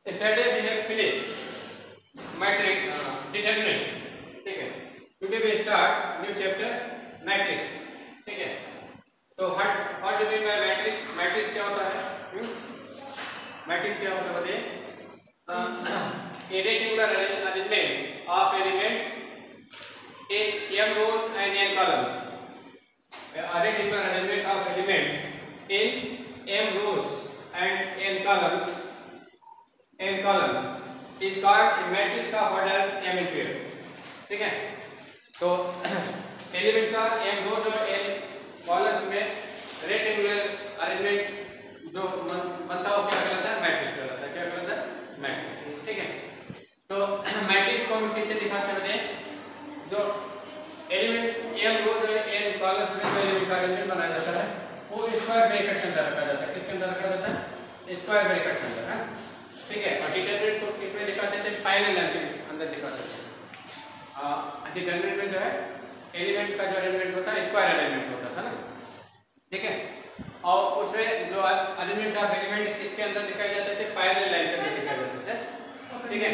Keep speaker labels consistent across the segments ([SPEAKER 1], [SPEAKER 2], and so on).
[SPEAKER 1] Yesterday we have finished matrix determination. ठीक है. Today we start new chapter matrix. ठीक है. तो what do you mean by matrix? Matrix क्या होता है? Matrix क्या होता है बताइए? A rectangular arrangement of elements in m rows and n columns. A rectangular arrangement of elements in m rows and n columns is called a matrix of order m into n. ठीक है. तो element का m रोज और n columns में rectangular arrangement जो बनता है वो क्या कहलाता है? मैट्रिक्स कहलाता है. क्या कहलाता है? मैट्रिक्स. ठीक है. तो मैट्रिक्स को हम किससे दिखाते हैं बताइए? जो एलिमेंट m रोज और n कॉलम्स में जो एलिमेंट का अरेंजमेंट बनाया जाता है वो स्क्वायर ब्रैकेट के अंदर रखा जाता है. किसके अंदर रखा जाता है? स्क्वायर ब्रैकेट के अंदर. है ठीक है. और डिटरमिनेंट को किसमें दिखाते हैं? फाइनल लाइन के अंदर दिखाते हैं. डिटरमिनेंट में जो है एलिमेंट का जो अरेंजमेंट होता है स्क्वायर अरेंजमेंट होता है ना. ठीक है. और उसमें जो अरेंजमेंट ऑफ एलिमेंट किसके अंदर दिखाए जाते थे? पैरेलल लाइन के अंदर दिखाए जाते थे. ठीक है.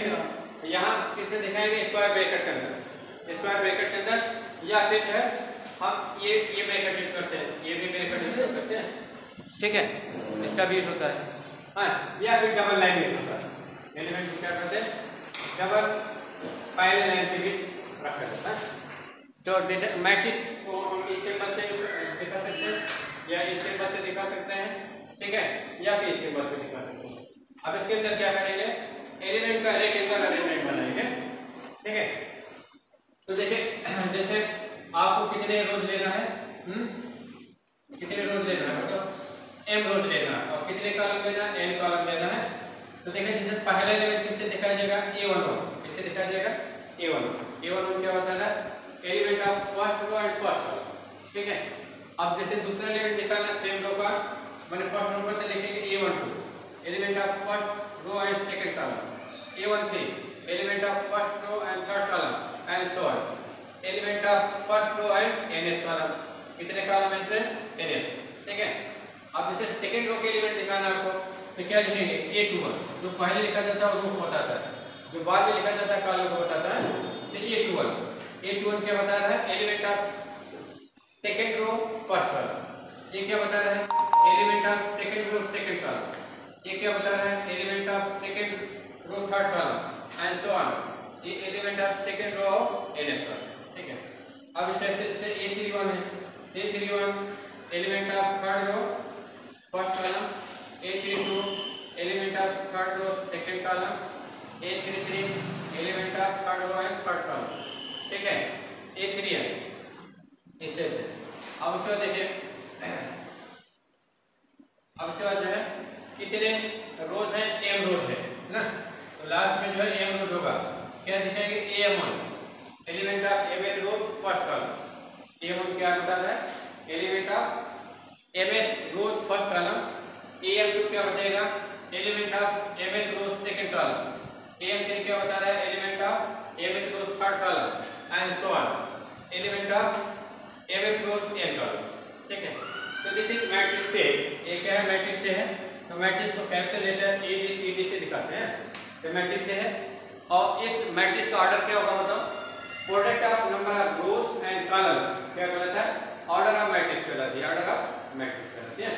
[SPEAKER 1] यहाँ किसमें दिखाएंगे? स्क्वायर ब्रैकेट के अंदर. स्क्वायर ब्रैकेट के अंदर या फिर जो है हम ये ब्रैकेट यूज करते हैं. ये भी ब्रैकेट यूज कर सकते हैं. ठीक है. इसका भी यूज होता है. हाँ, या फिर डबल लाइन में होता है. एलिमेंट क्या करते हैं? डबल पैरेलल लाइन के बीच रखा जाता है. तो मैट्रिक्स को हम इस सिंबल से दिखा सकते हैं या इस सिंबल से दिखा सकते हैं. ठीक है. या फिर इस सिंबल से दिखा सकते हैं. अब इसके अंदर क्या करेंगे? एलिमेंट का रेक्टेंगुलर अरेंजमेंट बनाएंगे. ठीक है. तो देखिए जैसे आपको कितने रोज लेना है? कितने रोज लेना है? मतलब m रोज लेना है. और कितने कॉलम लेना है? n कॉलम लेना है. तो देखिए जैसे पहला एलिमेंट किससे दिखाया जाएगा? a11. किससे दिखाया जाएगा? a11 क्या होता है? Element of first row and first column. ठीक है. अब जैसे दूसरा एलिमेंट निकालना सेम रो का मैंने फर्स्ट रो पर लिखेंगे a12 element of first row and second column. a13 element of first row and third column and so on. Element of first row and nth column. कितने column है इसमें? nth. ठीक है. अब जैसे सेकंड रो के एलिमेंट दिखाना आपको तो क्या लिखेंगे? a21. जो पहले लिखा जाता है वो बताता है, जो बाद में लिखा जाता है कॉलम को बताता है. तो a21 क्या बता रहा है? Element of second row first column. ये क्या बता रहा है? Element of second row second column. ये क्या बता रहा है? Element of second row third column and so on. ये element of second row nth column. ठीक है. अब इस टाइप से a31 है. a31 element of third row first column. a32 element of third row second column. a33 element of third row and third column. ठीक है. a3 इस type से. अब उसके बाद देखिए अब उसके बाद जो है कितने रोज हैं? m रोज है ना. तो लास्ट में जो है m रोज होगा. क्या दिखाएंगे? am1 element of mth row first column. am1 क्या बता रहा है? Element of mth row first column. am2 क्या बताएगा? Element of mth row second column. am3 क्या बता रहा है? Element of mth row third column and so on. Element of mth row n column. ठीक है. तो दिस इज मैट्रिक्स से. ये क्या है? मैट्रिक्स से है. तो मैट्रिक्स को capital letter a b c d से दिखाते हैं. तो मैट्रिक्स से है. और इस मैट्रिक्स का ऑर्डर क्या होगा बताओ? Product of number of rows and columns क्या कहलाता है? ऑर्डर ऑफ मैट्रिक्स कहलाती है. ऑर्डर ऑफ मैट्रिक्स कहलाती है.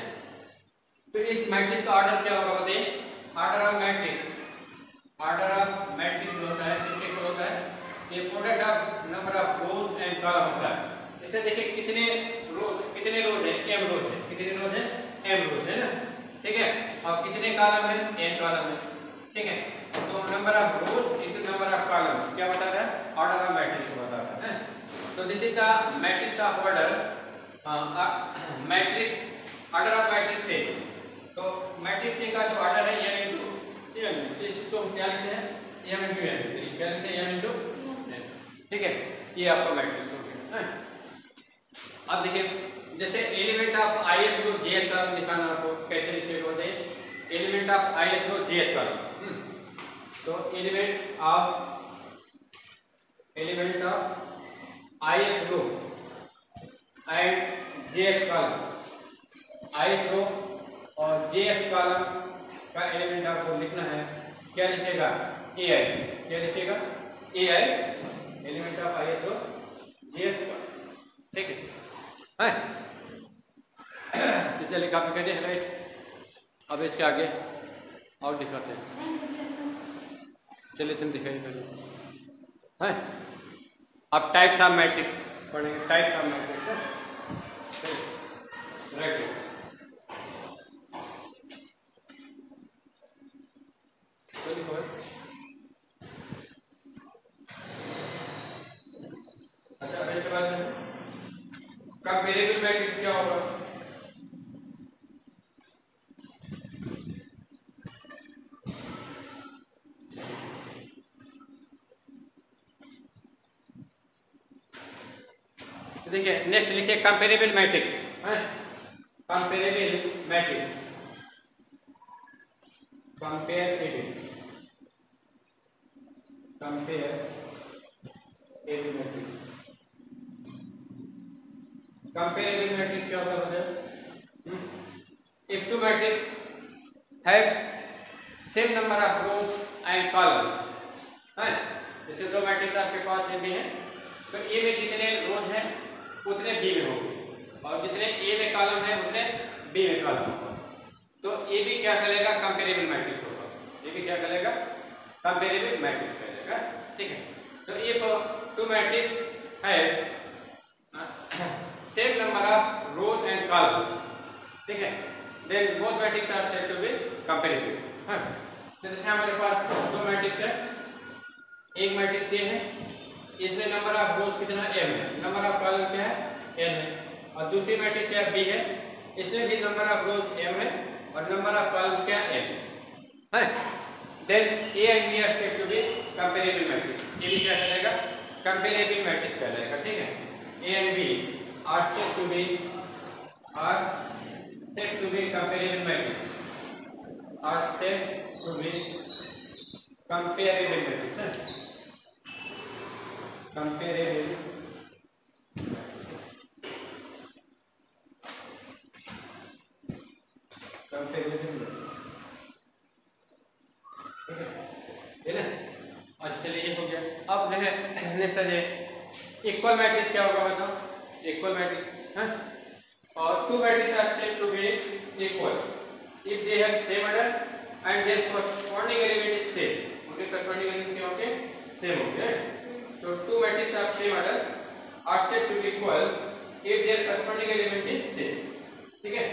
[SPEAKER 1] तो इस मैट्रिक्स का ऑर्डर क्या होगा बताइए? Order of matrix. Order of matrix जो होता है किसके इक्वल होता है? ये product of number of rows and column होता है. इससे देखिए कितने रोज है? m रोज है. कितने रोज है? m रोज है ना. ठीक है. और कितने कॉलम है? n कॉलम है. ठीक है. तो number of rose into number of columns क्या बता रहा है? ऑर्डर ऑफ मैट्रिक्स को बता रहा है. तो this is the matrix of order. Matrix order of matrix है. तो मैट्रिक्स का जो ऑर्डर है m इनटू n. इसको क्या लिखते हैं? m into n. क्या लिखते हैं? m into n. ठीक है. ये आपका मैट्रिक्स हो गया. अब देखिए जैसे element of ith row jth column दिखाना आपको कैसे लिखेगा बताइए? Element of ith row jth column. तो element of ith row and jth column. ith row और jth कॉलम का एलिमेंट आपको लिखना है. क्या लिखेगा ए आई, क्या लिखेगा ए आई एलिमेंट ऑफ आई तो जीएफ, ठीक है। तो चलिए काफी कहते हैं राइट। अब इसके आगे और दिखाते हैं, चलिए तुम दिखाइए पहले है। अब टाइप्स ऑफ मैट्रिक्स पढ़ेंगे, टाइप्स ऑफ मैट्रिक्स राइट। अच्छा इसके बाद कंपेरेबल मैट्रिक्स क्या होगा? देखिए नेक्स्ट लिखिए कंपेरेबल मैट्रिक्स है। Comparable matrix, comparable matrix, comparable matrix क्या होता है? If two matrices have same number of rows and columns, है जैसे दो मैट्रिक्स आपके पास ए में है, तो ए में जितने रोज हैं उतने बी में होंगे और जितने ए में कॉलम है उतने बी में कॉलम होगा। तो ए भी क्या करेगा? कंपेरेबल मैट्रिक्स होगा। ये भी क्या करेगा? कंपेरेबल मैट्रिक्स करेगा, ठीक है। तो if two matrix have same number of rows and columns, ठीक है, then both matrix are said to be comparable. हाँ, जैसे हमारे पास दो मैट्रिक्स है, एक मैट्रिक्स ये है, इसमें नंबर ऑफ रोज कितना m है, नंबर ऑफ कॉलम क्या है n है, और दूसरी मैट्रिक्स है b है, इसमें भी नंबर ऑफ रोज m है और नंबर ऑफ कॉलम्स क्या है n है। Then a and b are said to be comparable matrix। ये भी क्या कहलाएगा? कंपेरेबल मैट्रिक्स कहलाएगा, ठीक है। a and b are said to be comparable matrix, are said to be comparable matrix है, कंपेरेबल है ना। अच्छा चलिए ये हो गया। अब जो है नेक्स्ट है इक्वल मैट्रिक्स क्या होगा बताओ? इक्वल मैट्रिक्स है, और two matrix are said to be equal if they have same order and their corresponding element is same. उनके कॉरस्पॉन्डिंग एलिमेंट क्या होंगे? सेम होंगे। तो two matrices of same order are said to be equal if their corresponding element is same, ठीक है।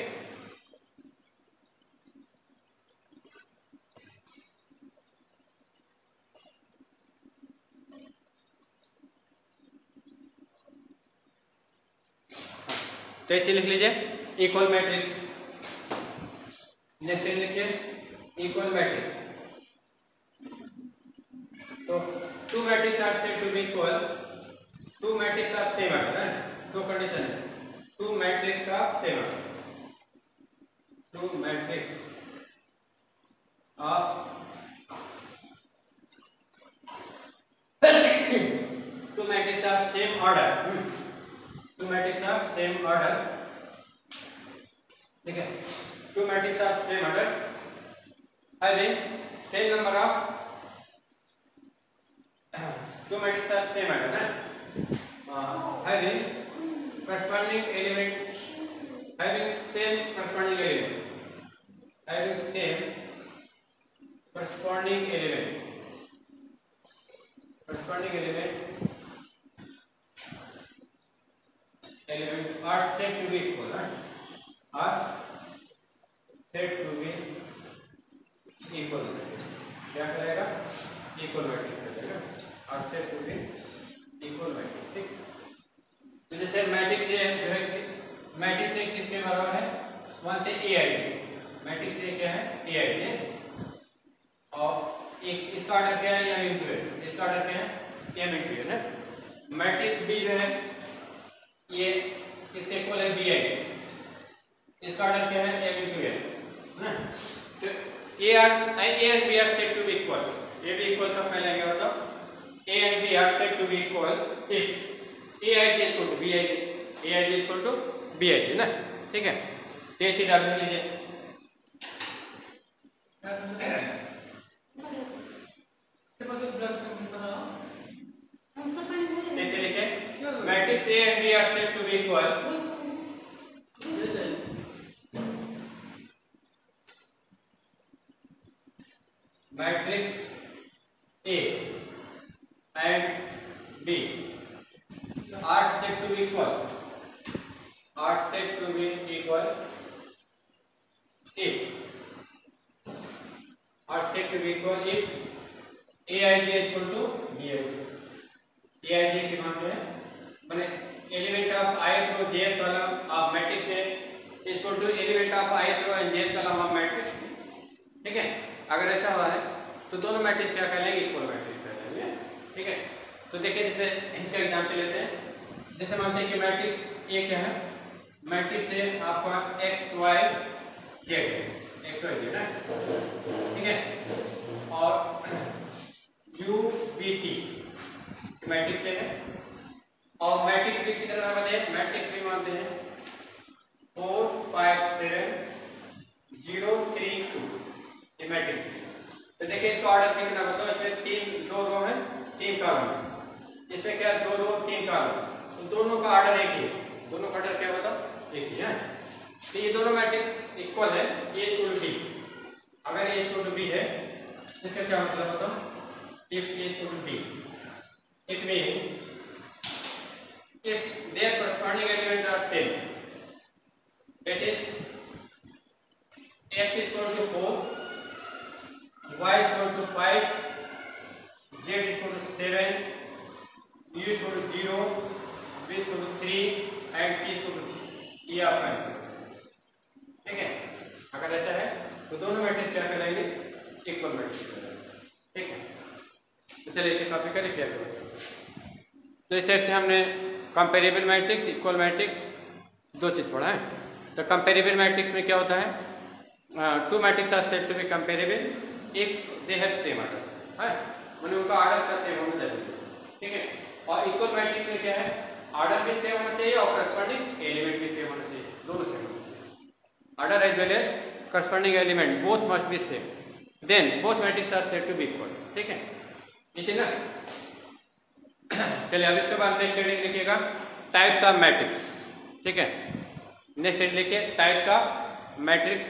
[SPEAKER 1] तो ऐसे लिख लीजिए इक्वल मैट्रिक्स। नेक्स्ट लिखिए इक्वल मैट्रिक्स। तो two matrix are said to be equal, two matrix of same order है, दो कंडीशन है, two matrix of same order, two matrix of two matrix of same order, two matrix of same order, ठीक है। Two matrix of same order having same number of, two matrices of same order है, having corresponding element, having same corresponding element, having same corresponding element, corresponding element are said to be equal, are said to be equal matrix। क्या करेगा? Equal matrix करेगा, और said to be equal matrix, ठीक। तो जैसे matrix ये जो है, मैट्रिक्स एक किसके बराबर है? मानते ए आई, मैट्रिक्स ये क्या है? ए आई है, और एक इसका ऑर्डर क्या है? m इंटू है, इसका ऑर्डर क्या है? m इंटू है ना। मैट्रिक्स बी जो है ये इसके इक्वल है बी आई, इसका ऑर्डर क्या है? m इंटू है ना। तो A and B are said to be equal, ये भी इक्वल कब फैलेंगे बताओ? A and B are said to be equal if Aij is equal to Bij, Aij is equal to Bij ना, ठीक है। ये चीज आप लिख लीजिए। Matrix A and B are said to be equal if Aij is equal to Bij। Aij की मानते हैं मैंने element of ith row jth column of matrix है equal to element of ith row and jth column of matrix. ठीक है, अगर ऐसा हुआ है तो दोनों मैट्रिक्स क्या कहलाएंगे? इक्वल मैट्रिक्स कहलाएंगे। ठीक है, तो देखिए जैसे इसका एग्जांपल लेते हैं। जैसे मानते हैं कि मैट्रिक्स ए क्या है? मैट्रिक्स है आपका एक्स वाई जेड है, ठीक है, और यू बी टी मैट्रिक्स है। और मैट्रिक्स भी कितना मानते हैं? मैट्रिक्स भी मानते हैं 4 5 7 0 3 2 ये मैट्रिक्स। तो देखिए इसका ऑर्डर कितना बताओ? इसमें 2 रो है 3 कॉलम है। इसमें क्या 2 रो 3 कॉलम, तो दोनों का ऑर्डर एक ही है। दोनों का ऑर्डर क्या बताओ? एक ही है। तो ये दोनों मैट्रिक्स इक्वल है। ए इक्वल टू बी, अगर ए इक्वल टू बी है इसका क्या मतलब बताओ? If A equal to B it mean if their corresponding elements are same, that is x is equal to 4, y is equal to 5, z is equal to 7, u is equal to 0, v is equal to 3 and t is equal to e आपका answer. ठीक है, अगर ऐसा है तो दोनों matrix क्या कहलाएंगे? इक्वल मैट्रिक्स कहलाएंगे। ठीक है, तो चलिए इसे कॉपी करें क्या करें। तो इस टाइप से हमने कंपेरेबल मैट्रिक्स, इक्वल मैट्रिक्स दो चीज़ पढ़ा है। तो कंपेरेबल मैट्रिक्स में क्या होता है? Two matrix are said to be comparable if they have same order, है मतलब उनका ऑर्डर का सेम होना जरूरी है। ठीक है, और इक्वल मैट्रिक्स में क्या है? ऑर्डर भी सेम होना चाहिए और करस्पॉन्डिंग एलिमेंट भी सेम होना चाहिए, दोनों सेम होना चाहिए। Order as well as corresponding element both must be same, then both matrix are said to be equal. ठीक है, नीचे ना। चलिए अब इसके बाद नेक्स्ट हेडिंग लिखिएगा टाइप्स ऑफ मैट्रिक्स। ठीक है, नेक्स्ट हेडिंग लिखिए टाइप्स ऑफ मैट्रिक्स।